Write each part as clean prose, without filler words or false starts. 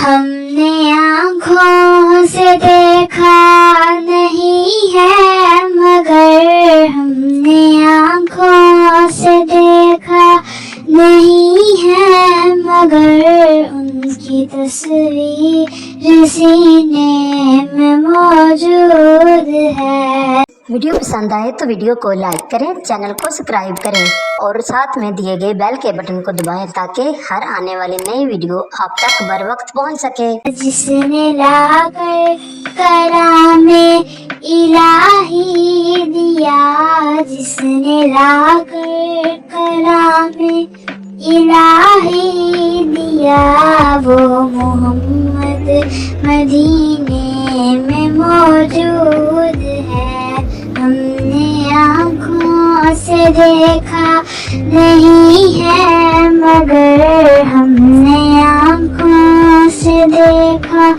हमने आँखों से देखा नहीं है मगर हमने आँखों से देखा नहीं है मगर उनकी तस्वीर सीने में मौजूद है। वीडियो पसंद आए तो वीडियो को लाइक करें, चैनल को सब्सक्राइब करें और साथ में दिए गए बेल के बटन को दबाएं ताकि हर आने वाली नई वीडियो आप तक बर वक्त पहुंच सके। जिसने लाकर कलामे इलाही दिया, जिसने लाकर कलामे इलाही दिया, वो मोहम्मद मदीने में मौजूद है। हमने आँखों से देखा नहीं है मगर हमने आँखों से देखा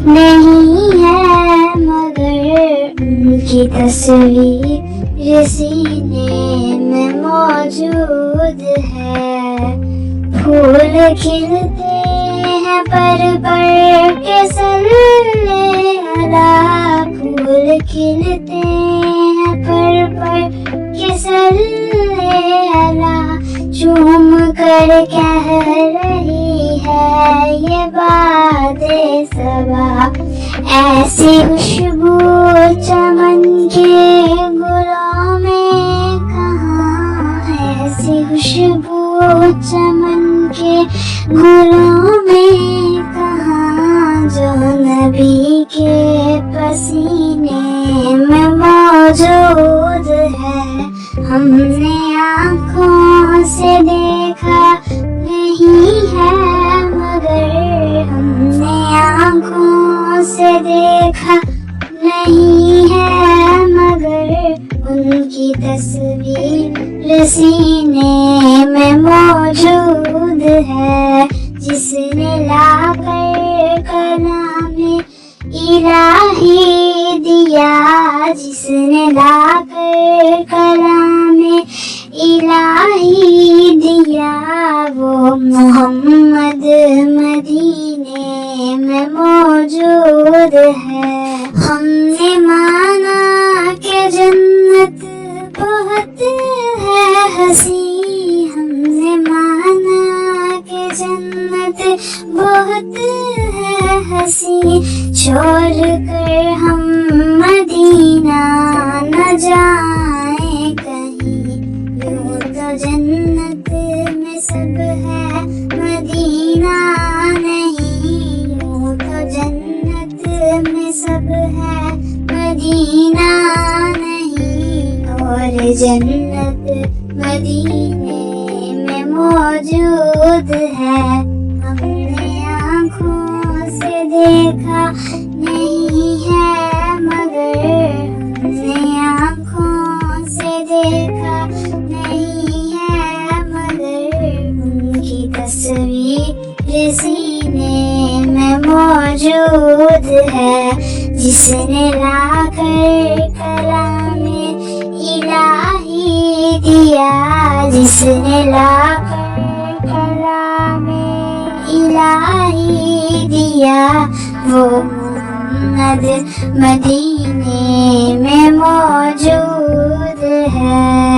नहीं है मगर उनकी तस्वीर सीने में मौजूद है। फूल खिलते हैं पर के सल्ले अला, फूल खिलते हैं पर के सल्ले अला, चूम कर कह रही है ये बातें सबा। ऐसी खुशबू चमन के गुलों में कहाँ, ऐसी खुशबू चमन के गुलों में कहाँ, जो नबी के पसीने में मौजूद है। हमने आँखों से देखा नहीं है मगर हमने आँखों से देखा नहीं है मगर उनकी तस्वीर सीने में मौजूद है। जिसने लाकर कलामे इलाही दिया, जिसने लाकर कलामे इलाही दिया, वो मोहम्मद मदीने में मौजूद है। हमने माना कि जन्नत बहुत है हंसी, हमने माना कि जन्नत बहुत है हंसी, छोड़ कर हम मदीना न जाए कहीं। यूं तो जन्नत में सब है मदीना नहीं, यूं तो जन्नत में सब है मदीना नहीं, और जन्नत मदीने में मौजूद है। हमने आँखों से देखा नहीं है मगर हमने आँखों से देखा नहीं है मगर उनकी तस्वीर सीने में मौजूद है। जिसने लाकर कलामे इलाही दिया, जिसने लाकर कलामे इलाही दिया, वो मोहम्मद मदीने में मौजूद है।